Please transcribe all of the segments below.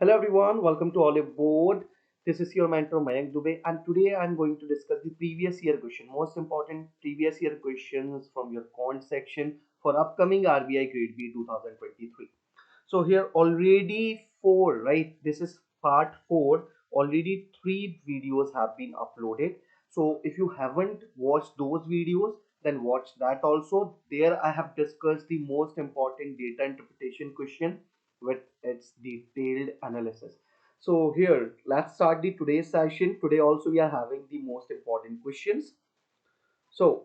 Hello everyone, welcome to Oliveboard. This is your mentor Mayank Dubey, and today I'm going to discuss the previous year question, most important previous year questions from your Quant section for upcoming RBI Grade B 2023. So here already four, right? This is part four. Already three videos have been uploaded. So if you haven't watched those videos, then watch that also. There I have discussed the most important data interpretation question with its detailed analysis. So here, let's start the today's session. Today also we are having the most important questions. So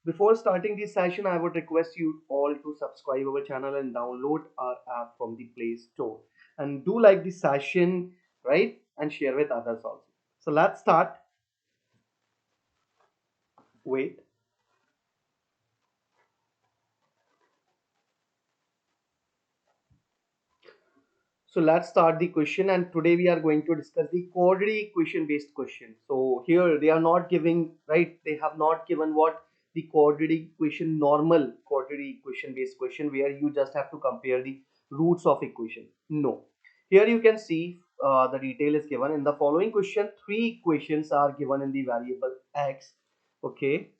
before starting this session, I would request you all to subscribe our channel and download our app from the Play Store. And do like the session, right? And share with others also. So let's start. Wait. So let's start the question, and today we are going to discuss the quadratic equation based question. So here they are not giving, right, they have not given what the quadratic equation, normal quadratic equation based question where you just have to compare the roots of equation. No, here you can see the detail is given in the following question. Three equations are given in the variable x. Okay,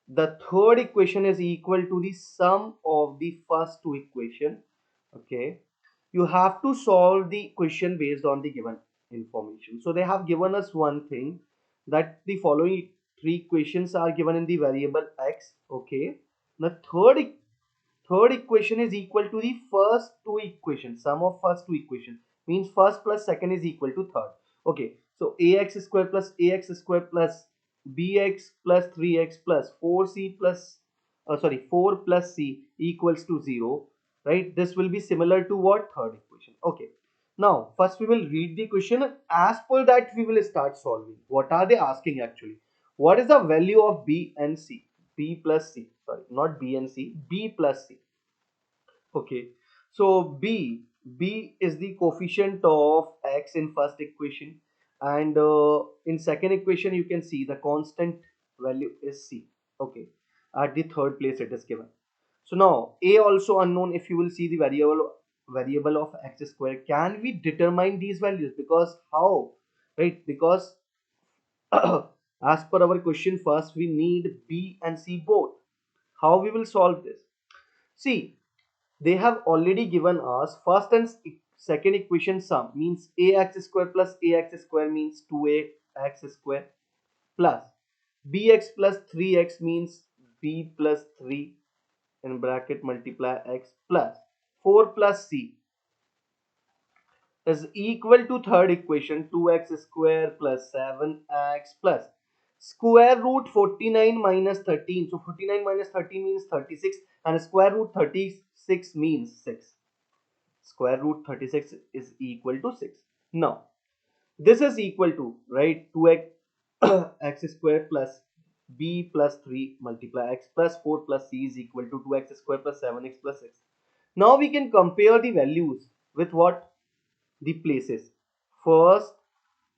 the third equation is equal to the sum of the first two equation. Okay, you have to solve the question based on the given information. So they have given us one thing, that the following three equations are given in the variable x. Okay, the third equation is equal to the first two equations. Sum of first two equations means first plus second is equal to third. Okay, so ax square plus ax square plus bx plus 3x plus 4c plus 4 plus c equals to 0, right? This will be similar to what? Third equation. Okay, now first we will read the question. As per that we will start solving. What are they asking actually? What is the value of b and c? B plus c, sorry, not b and c, b plus c. Okay, so b is the coefficient of x in first equation, and in second equation you can see the constant value is c. Okay, at the third place it is given. So now a also unknown. If you will see the variable of x square, can we determine these values? Because how, right? Because as per our question, first we need b and c both. How we will solve this? See, they have already given us first and second equation sum, means ax square plus ax square means 2ax square plus bx plus 3x means b plus 3 in bracket multiply x plus 4 plus c is equal to third equation 2x square plus 7x plus square root 49 minus 13. So 49 minus 13 means 36, and square root 36 means 6. Square root 36 is equal to 6. Now this is equal to, right, 2x x square plus b plus 3 multiply x plus 4 plus c is equal to 2x square plus 7x plus 6. Now we can compare the values with what? The places. First,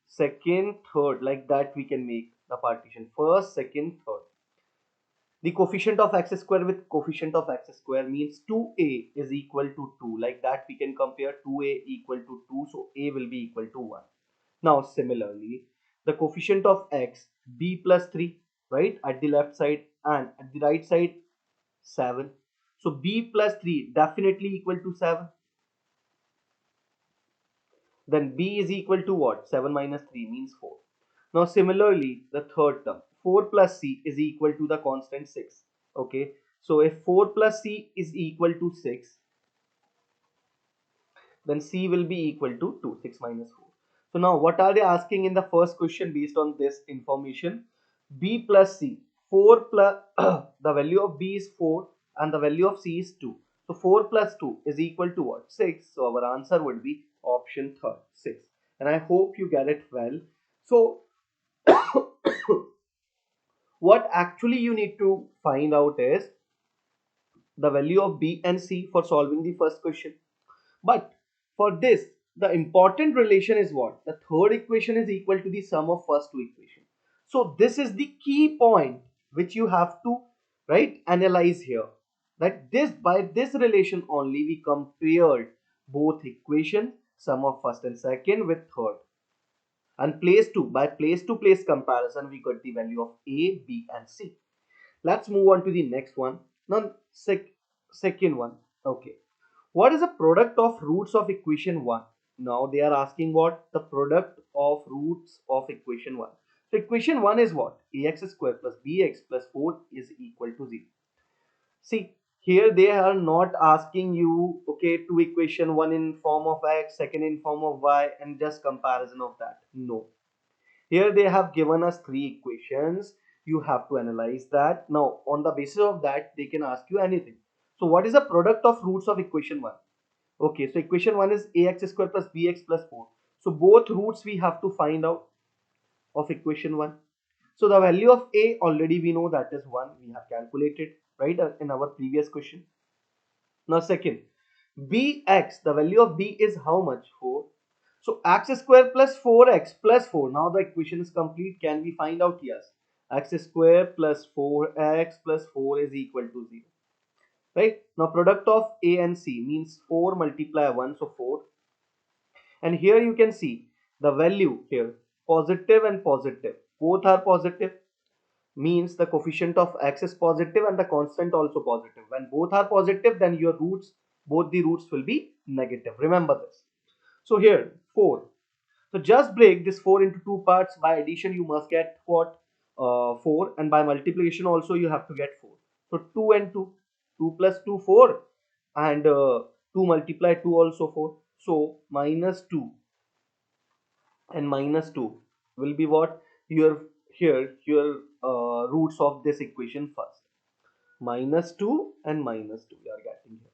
second, third, like that we can make the partition. First, second, third. The coefficient of x square with coefficient of x square means 2a is equal to 2. Like that we can compare 2a equal to 2. So a will be equal to 1. Now similarly, the coefficient of x, b plus 3, right, at the left side, and at the right side 7. So b plus 3 definitely equal to 7. Then b is equal to what? 7 minus 3 means 4. Now similarly, the third term, 4 plus c is equal to the constant 6. Okay, so if 4 plus c is equal to 6, then c will be equal to 2, 6 minus 4. So now what are they asking in the first question based on this information? B plus c. 4 plus the value of b is 4 and the value of c is 2. So 4 plus 2 is equal to what? 6. So our answer would be option third, 6. And I hope you get it well. So what actually you need to find out is the value of b and c for solving the first question. But for this, the important relation is what? The third equation is equal to the sum of first two equations. So this is the key point which you have to, right, analyze here. That this, by this relation only we compared both equations. sum of first and second with third. And place to, by place to place comparison, we got the value of A, B and C. Let's move on to the next one. Now, second one. Okay. What is the product of roots of equation 1? Now they are asking what? The product of roots of equation 1. So equation 1 is what? Ax square plus bx plus 4 is equal to 0. See, here they are not asking you, okay, two equation, one in form of x, second in form of y, and just comparison of that. No. Here they have given us three equations. You have to analyze that. Now, on the basis of that, they can ask you anything. So, what is the product of roots of equation 1? Okay, so equation 1 is ax square plus bx plus 4. So, both roots we have to find out of equation 1. So, the value of a already we know that is 1. We have calculated, right, in our previous question. Now, second, bx, the value of b is how much? 4. So x square plus 4x plus 4. Now the equation is complete. Can we find out? Yes. X square plus 4x plus 4 is equal to 0. Right? Now product of a and c means 4 multiply 1, so 4. And here you can see the value here, positive and positive. Both are positive, means the coefficient of x is positive and the constant also positive. When both are positive, then your roots, both the roots will be negative. Remember this. So here 4. So just break this 4 into two parts. By addition you must get what? 4, and by multiplication also you have to get 4. So 2 and 2. 2 plus 2 4, and 2 multiply 2 also 4. So minus 2 and minus 2 will be what? Your here your roots of this equation first. Minus 2 and minus 2 you are getting here.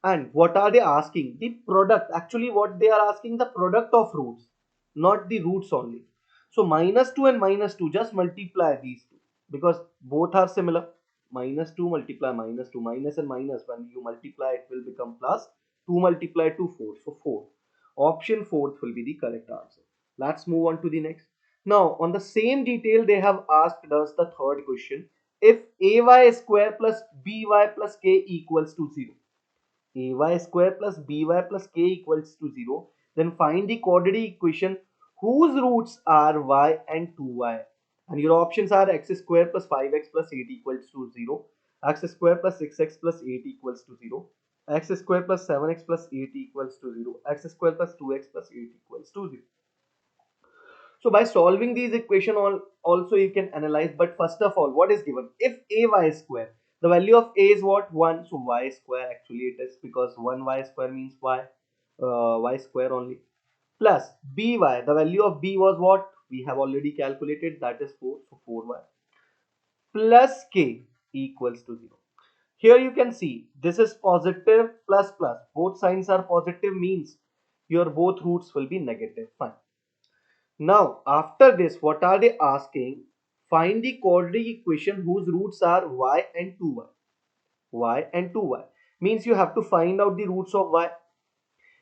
And what are they asking? The product. Actually, what they are asking, the product of roots, not the roots only. So minus 2 and minus 2, just multiply these two because both are similar. Minus 2 multiply minus 2, minus and minus, when you multiply it will become plus. 2 multiply 2, 4. So 4. Option 4th will be the correct answer. Let's move on to the next. Now on the same detail they have asked us the third question. If ay square plus by plus k equals to 0. Ay square plus by plus k equals to 0, then find the quadratic equation whose roots are y and 2y. And your options are x square plus 5x plus 8 equals to 0, x square plus 6x plus 8 equals to 0, x square plus 7x plus 8 equals to 0, x square plus 2x plus 8 equals to 0. So by solving these equation also you can analyze, but first of all, what is given? If ay square, the value of a is what? 1, so y square actually it is, because 1y square means y square only, plus by, the value of b was what? We have already calculated, that is 4, so 4y plus k equals to 0. Here you can see this is positive plus plus, both signs are positive, means your both roots will be negative. Fine. Now, after this, what are they asking? Find the quadratic equation whose roots are y and 2y. Y and 2y means you have to find out the roots of y.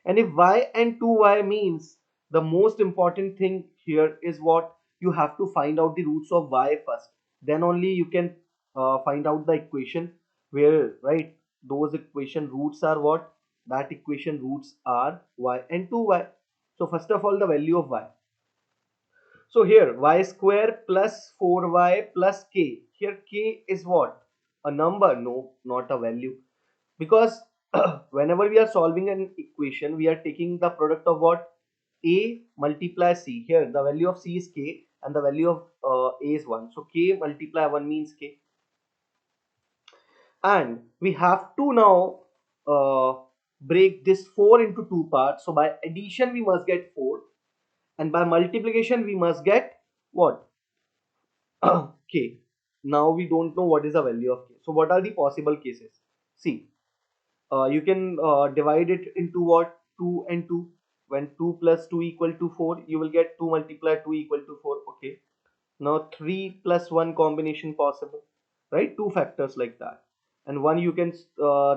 And if y and 2y means, the most important thing here is what? You have to find out the roots of y first. Then only you can find out the equation where, right, those equation roots are what? That equation roots are y and 2y. So first of all, the value of y. So here y square plus 4y plus k. Here k is what? A number? No, not a value. Because whenever we are solving an equation, we are taking the product of what? A multiply c. Here the value of c is k and the value of a is 1. So k multiply 1 means k. And we have to now break this 4 into two parts. So by addition we must get 4. And by multiplication we must get what? K. Now we don't know what is the value of k. So what are the possible cases? See, you can divide it into what? 2 and 2. When 2 plus 2 equal to 4, you will get 2 multiply 2 equal to 4. Okay. Now 3 plus 1 combination possible, right? Two factors like that. And one you can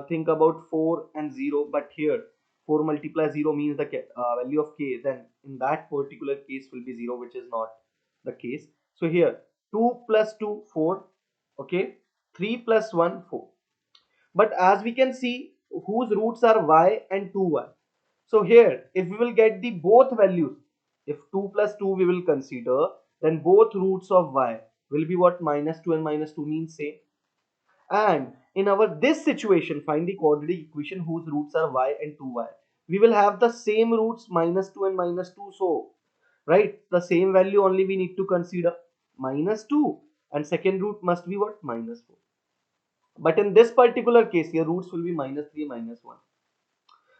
think about 4 and 0, but here 4 multiply 0 means the value of k, then in that particular case will be 0, which is not the case. So here 2 plus 2 4, okay, 3 plus 1 4. But as we can see, whose roots are y and 2y. So here, if we will get the both values, if 2 plus 2 we will consider, then both roots of y will be what? Minus 2 and minus 2 means same. And in our this situation, find the quadratic equation whose roots are y and 2y. We will have the same roots minus 2 and minus 2. So, right, the same value only we need to consider minus 2, and second root must be what? Minus 4. But in this particular case, your roots will be minus 3, minus 1.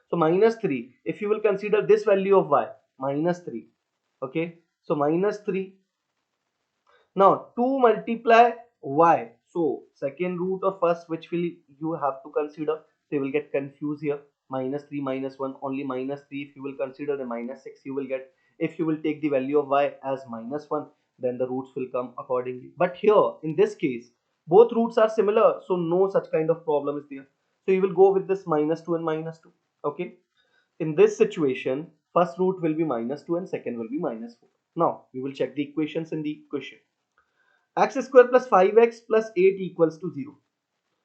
So minus 3, if you will consider this value of y, minus 3. Okay, so minus 3. Now 2 multiply y. So second root of first, which will you have to consider. So you will get confused here. Minus 3, minus 1, only minus 3. If you will consider the minus 6, you will get. If you will take the value of y as minus 1, then the roots will come accordingly. But here, in this case, both roots are similar. So no such kind of problem is there. So you will go with this minus 2 and minus 2. Okay. In this situation, first root will be minus 2 and second will be minus 4. Now, we will check the equations in the question. X square plus 5x plus 8 equals to 0.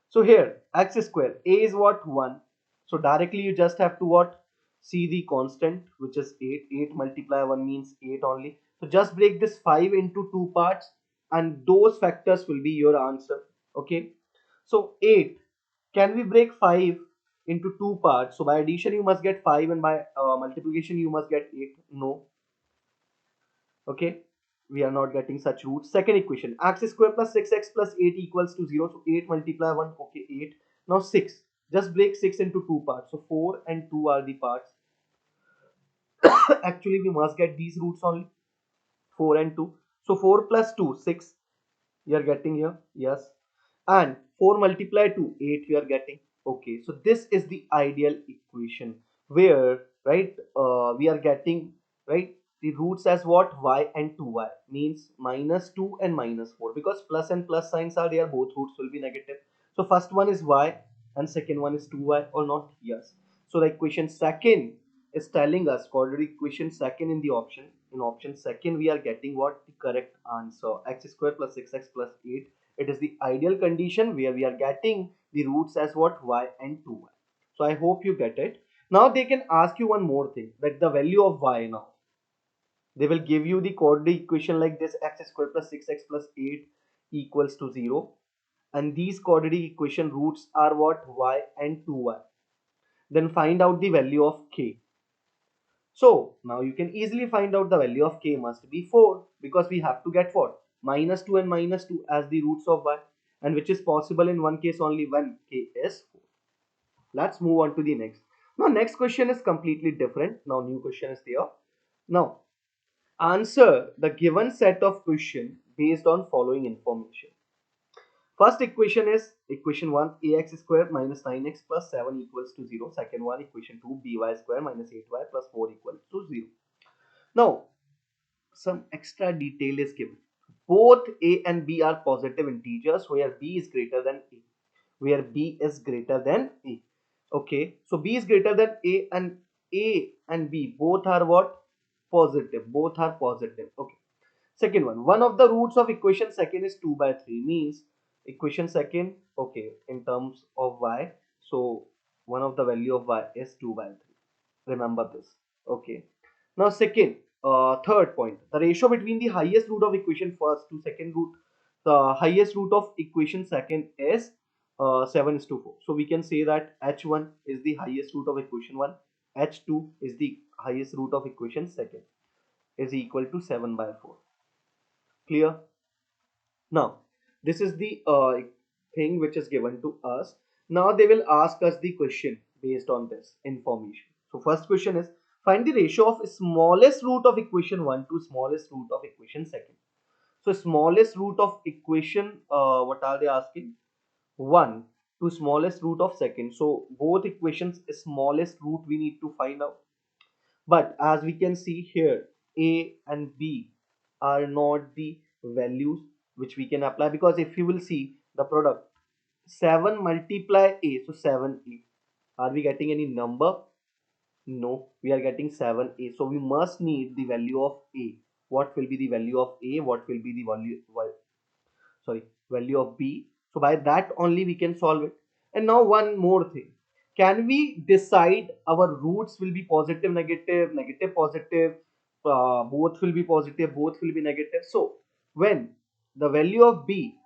So here, x square, a is what? 1. So directly you just have to what? See the constant, which is 8. 8 multiply 1 means 8 only. So just break this 5 into 2 parts and those factors will be your answer. Okay. So 8. Can we break 5 into 2 parts? So by addition you must get 5 and by multiplication you must get 8. No. Okay, we are not getting such roots. Second equation, x square plus 6x plus 8 equals to 0. So 8 multiply 1, okay, 8. Now 6, just break 6 into 2 parts. So 4 and 2 are the parts. Actually we must get these roots only, 4 and 2. So 4 plus 2, 6 you are getting here, yes. And 4 multiply 2, 8 you are getting. Okay, so this is the ideal equation where, right, we are getting, right, the roots as what? Y and 2y means minus 2 and minus 4, because plus and plus signs are there, both roots will be negative. So first one is y and second one is 2y, or not? Yes. So the equation second is telling us quadratic equation second in the option. In option second we are getting what? The correct answer, x square plus 6x plus 8. It is the ideal condition where we are getting the roots as what? Y and 2y. So I hope you get it. Now they can ask you one more thing, that the value of y. Now they will give you the quadratic equation like this, x square plus 6x plus 8 equals to 0, and these quadratic equation roots are what? Y and 2y. Then find out the value of k. So now you can easily find out the value of k must be 4, because we have to get what? Minus 2 and minus 2 as the roots of y, and which is possible in one case only, when k is 4. Let's move on to the next. Now next question is completely different. Now new question is there. Now answer the given set of question based on following information. First equation is equation 1, ax square minus 9x plus 7 equals to 0. Second one, equation 2, by square minus 8y plus 4 equals to 0. Now some extra detail is given. Both a and b are positive integers where b is greater than a. Where b is greater than a. Okay, so b is greater than a and b both are what? Positive. Both are positive. Okay. Second one of the roots of equation second is 2 by 3, means equation second, okay, in terms of y. So one of the value of y is 2 by 3. Remember this. Okay. Now second, third point, the ratio between the highest root of equation first to second root, the highest root of equation second is 7 is to 4. So we can say that h1 is the highest root of equation 1, h2 is the highest root of equation second, is equal to 7 by 4. Clear? Now this is the thing which is given to us. Now they will ask us the question based on this information. So first question is, find the ratio of smallest root of equation 1 to smallest root of equation second. So smallest root of equation, what are they asking? 1 to smallest root of second. So both equations smallest root we need to find out. But as we can see here, a and b are not the values which we can apply, because if you will see the product 7 multiply a, so 7a. Are we getting any number? No, we are getting 7a. So we must need the value of a. What will be the value of a? What will be the value of b? So by that only we can solve it. And now one more thing. can we decide our roots will be positive, negative, negative, positive, both will be positive, both will be negative? So when the value of b,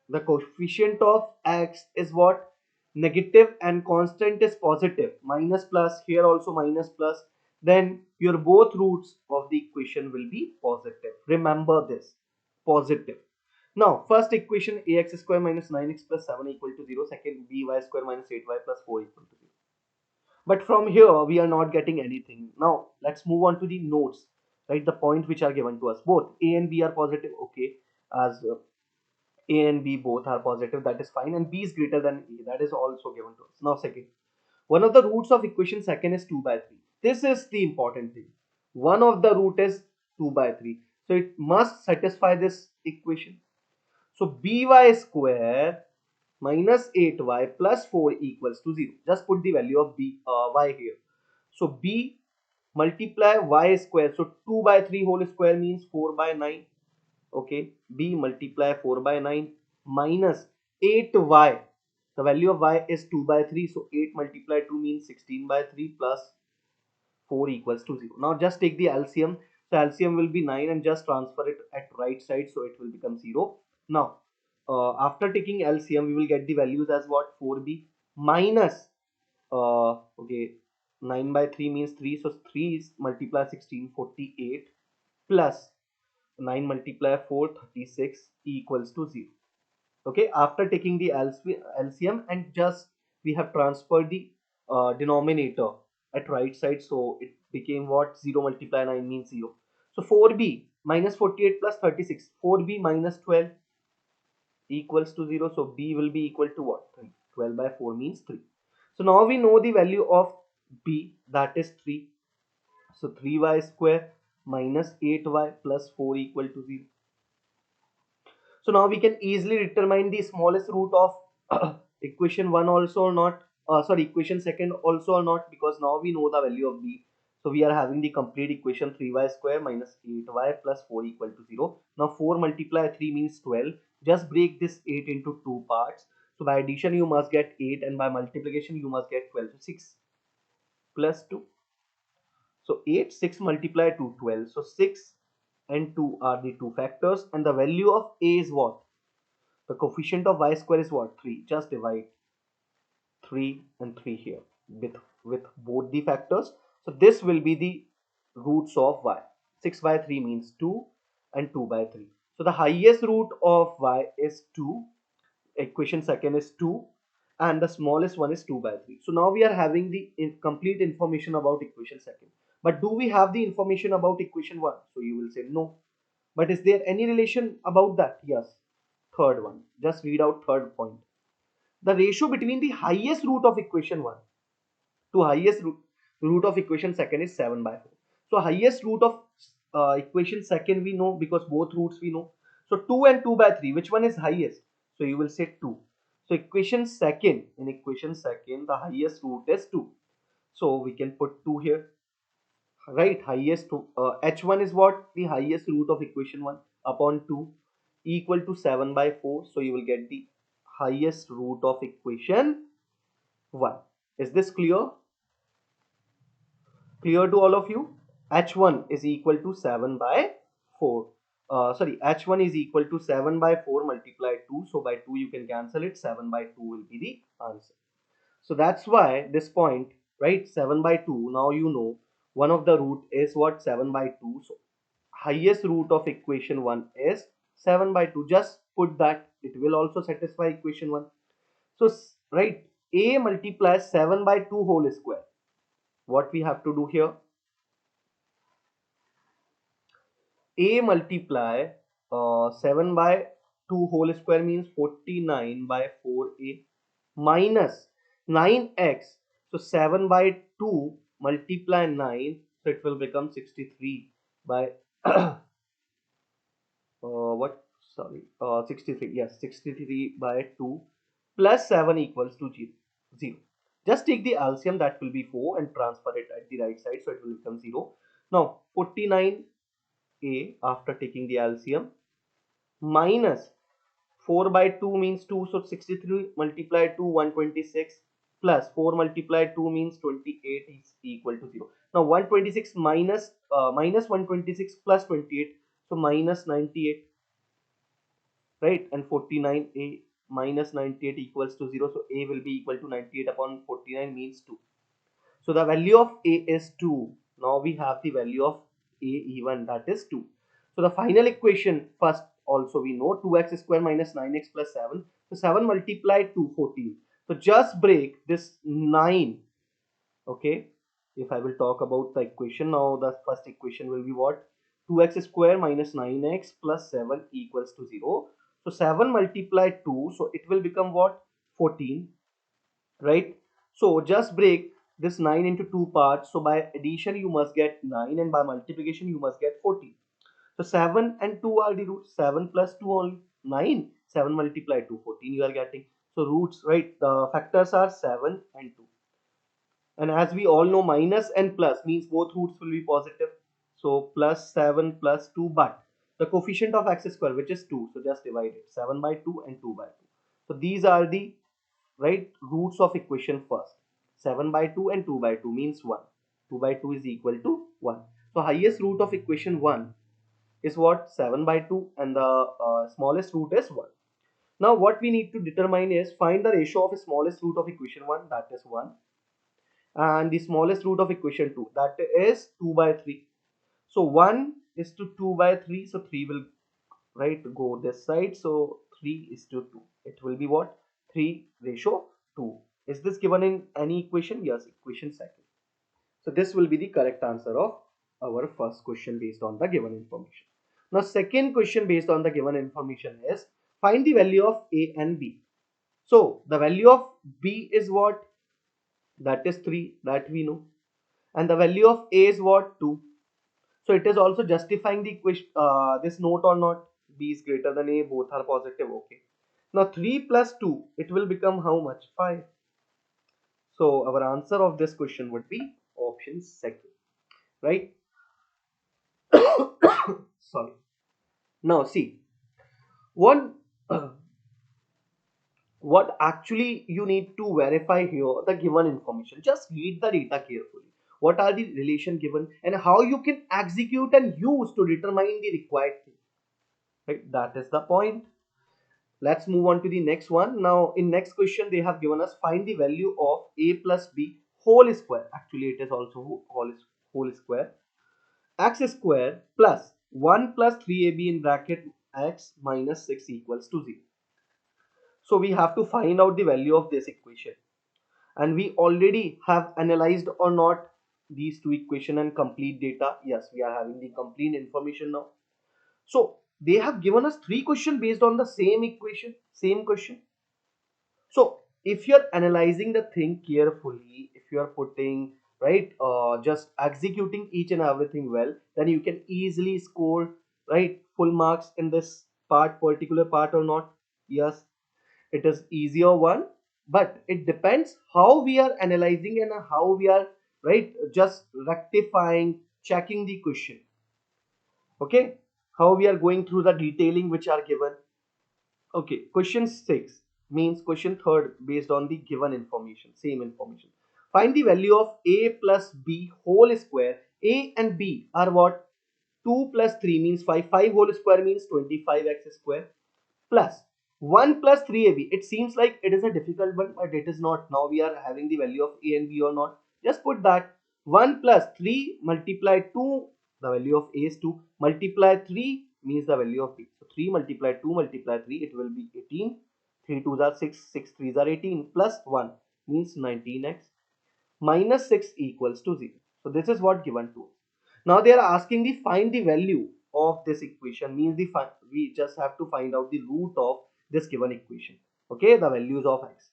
the coefficient of x is what? Negative, and constant is positive, minus plus, here also minus plus, then your both roots of the equation will be positive. Remember this, positive. Now first equation, ax square minus 9x plus 7 equal to 0. Second, by square minus 8y plus 4 equal to 0. But from here we are not getting anything. Now let's move on to the notes, right? The point which are given to us, both a and b are positive, okay. As a and b both are positive, that is fine, and b is greater than a, that is also given to us. Now second, one of the roots of equation second is 2 by 3. This is the important thing. One of the root is 2 by 3, so it must satisfy this equation. So by square minus 8y plus 4 equals to 0. Just put the value of y here. So b multiply y square. So 2 by 3 whole square means 4 by 9. Okay. b multiply 4 by 9 minus 8y. The value of y is 2 by 3. So 8 multiply 2 means 16 by 3 plus 4 equals to 0. Now just take the LCM. So LCM will be 9 and just transfer it at right side, so it will become 0. Now after taking LCM we will get the values as what? 4b minus okay, 9 by 3 means 3, so 3 is multiply 16, 48 plus 9 multiply 4, 36 equals to 0. Okay, after taking the LCM and just we have transferred the denominator at right side, so it became what? 0 multiply 9 means 0. So 4b minus 48 plus 36, 4b minus 12 equals to 0. So b will be equal to what? 3. 12 by 4 means 3. So now we know the value of b, that is 3. So 3y square minus 8y plus 4 equal to 0. So now we can easily determine the smallest root of equation 1 also or not. Sorry, equation second also or not, because now we know the value of b. So we are having the complete equation, 3y square minus 8y plus 4 equal to 0. Now 4 multiply 3 means 12. Just break this 8 into two parts. So by addition you must get 8 and by multiplication you must get 12. So 6 plus 2. So 8, 6 multiply 2, 12. So 6 and 2 are the two factors, and the value of a is what? The coefficient of y square is what? 3. Just divide 3 and 3 here with both the factors. So this will be the roots of y. 6 by 3 means 2 and 2 by 3. So the highest root of y is 2. Equation second is 2 and the smallest one is 2 by 3. So now we are having the complete information about equation second. But do we have the information about equation 1? So you will say no. But is there any relation about that? Yes. Third one. Just read out third point. The ratio between the highest root of equation 1 to highest root of equation second is 7 by 4. So highest root of equation second we know because both roots we know. So 2 and 2 by 3, which one is highest? So you will say 2. So equation second, in equation second the highest root is 2. So we can put 2 here, right? Highest h1 is what? The highest root of equation 1 upon 2 equal to 7 by 4. So you will get the highest root of equation 1. Is this clear? Clear to all of you? H1 is equal to 7 by 4. Sorry, H1 is equal to 7 by 4 multiplied 2. So by 2 you can cancel it. 7 by 2 will be the answer. So that's why this point, right? 7 by 2. Now you know one of the root is what? 7 by 2. So highest root of equation 1 is 7 by 2. Just put that. It will also satisfy equation 1. So, right, a multiplies 7 by 2 whole square. What we have to do here? A multiply 7 by 2 whole square means 49 by 4a minus 9x. So 7 by 2 multiply 9. So it will become 63 by what? Sorry, 63. Yes, 63 by 2 plus 7 equals to 0. Just take the LCM, that will be 4, and transfer it at the right side, so it will become 0. Now 49a after taking the LCM minus 4 by 2 means 2, so 63 multiplied to 126 plus 4 multiplied 2 means 28 is equal to 0. Now 126 minus 126 plus 28, so minus 98, right? And 49, a minus 98 equals to 0, so a will be equal to 98 upon 49 means 2. So the value of a is 2. Now we have the value of a even, that is 2. So the final equation, first also we know 2x square minus 9x plus 7. So 7 multiplied 2, 14. So just break this 9. Okay. If I will talk about the equation now, the first equation will be what? 2x square minus 9x plus 7 equals to 0. So 7 multiplied 2. So it will become what? 14. Right? So just break this 9 into two parts. So by addition you must get 9 and by multiplication you must get 14. So 7 and 2 are the roots. 7 plus 2 only 9. 7 multiplied to 14 you are getting. So roots, right? The factors are 7 and 2. And as we all know, minus and plus means both roots will be positive. So plus 7 plus 2, but the coefficient of x square, which is 2. So just divide it. 7 by 2 and 2 by 2. So these are the right roots of equation first. 7 by 2 and 2 by 2 means 1. 2 by 2 is equal to 1. So highest root of equation 1 is what? 7 by 2, and the smallest root is 1. Now what we need to determine is find the ratio of the smallest root of equation 1, that is 1, and the smallest root of equation 2, that is 2 by 3. So 1 is to 2 by 3, so 3 will right go this side, so 3 is to 2. It will be what? 3 ratio 2. Is this given in any equation? Yes, equation second. So this will be the correct answer of our first question based on the given information. Now second question based on the given information is find the value of a and b. So the value of b is what? That is 3, that we know, and the value of a is what? 2. So it is also justifying the question, this note or not. B is greater than a, both are positive. Okay, now 3 plus 2, it will become how much? 5. So our answer of this question would be option second, right? Sorry. Now see what what actually you need to verify here, the given information. Just read the data carefully. What are the relation given and how you can execute and use to determine the required thing, right? That is the point. Let's move on to the next one. Now in next question they have given us find the value of a plus b whole square. Actually it is also whole square. X square plus 1 plus 3ab in bracket x minus 6 equals to 0. So we have to find out the value of this equation, and we already have analyzed or not these two equation and complete data. Yes, we are having the complete information now. So they have given us three questions based on the same equation, same question. So if you're analyzing the thing carefully, if you are putting right, just executing each and everything well, then you can easily score right full marks in this particular part or not. Yes, it is easier one, but it depends how we are analyzing and how we are right just rectifying, checking the question. Okay, how we are going through the detailing which are given. Okay, question 6 means question third based on the given information, same information. Find the value of a plus b whole square. A and b are what? 2 plus 3 means 5. 5 whole square means 25x square plus 1 plus 3ab. It seems like it is a difficult one, but it is not. Now we are having the value of a and b or not. Just put that 1 plus 3 multiplied 2, the value of a is 2, multiply 3 means the value of b. So 3 multiply 2 multiply 3, it will be 18. 3 2s are 6, 6 3s are 18, plus 1 means 19x minus 6 equals to 0. So this is what given to us. Now they are asking the find the value of this equation, means we just have to find out the root of this given equation. Okay, the values of x.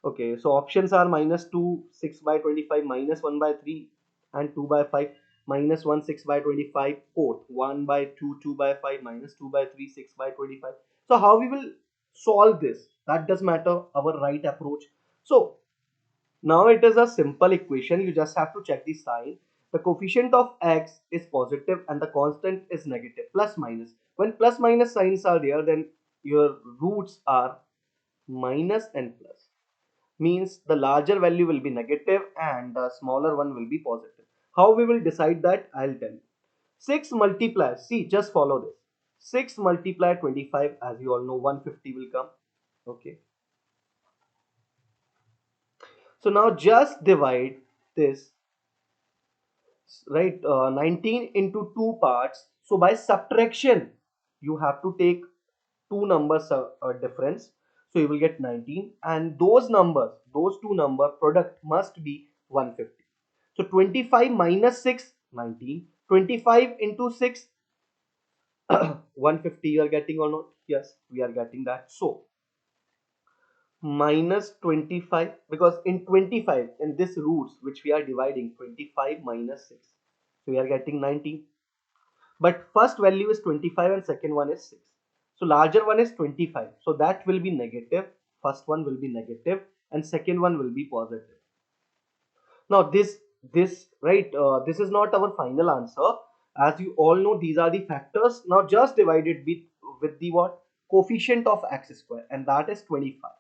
Okay, so options are minus 2 6 by 25, minus 1 by 3 and 2 by 5, minus 1 6 by 25, fourth 1 by 2 2 by 5, minus 2 by 3 6 by 25. So how we will solve this, that does matter, our right approach. So now it is a simple equation. You just have to check the sign. The coefficient of x is positive and the constant is negative, plus minus. When plus minus signs are there, then your roots are minus and plus. means the larger value will be negative and the smaller one will be positive. How we will decide that, I'll tell you. 6 multiply, see, just follow this. 6 multiply 25, as you all know, 150 will come. Okay. So now just divide this, right? 19 into two parts. So by subtraction, you have to take two numbers difference. So you will get 19, and those numbers, those two number product must be 150. So 25 minus 6, 19. 25 into 6, 150 you are getting or not? Yes, we are getting that. So minus 25, because in 25 in this roots which we are dividing, 25 minus 6, so we are getting 19. But first value is 25 and second one is 6. So larger one is 25, so that will be negative. First one will be negative and second one will be positive. Now this right, this is not our final answer. As you all know, these are the factors. Now just divide it with the what, coefficient of x square, and that is 25.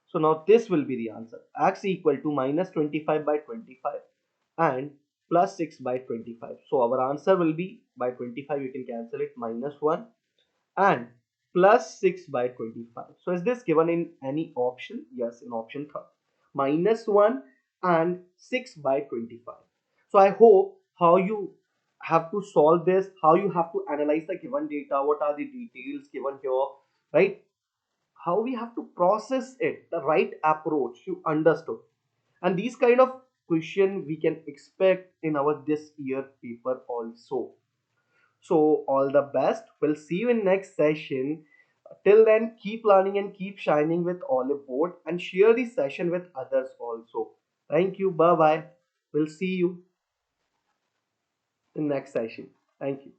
So now this will be the answer. X equal to minus 25 by 25 and plus 6 by 25. So our answer will be, by 25 you can cancel it, minus 1 and plus 6 by 25. So is this given in any option? Yes, in option third. Minus 1 and 6 by 25. So I hope how you have to solve this, how you have to analyze the given data, what are the details given here, right? How we have to process it, the right approach you understood. And these kind of question we can expect in our this year paper also. So all the best. We'll see you in next session. Till then, keep learning and keep shining with Oliveboard and share the session with others also. Thank you. Bye bye. We'll see you in next session. Thank you.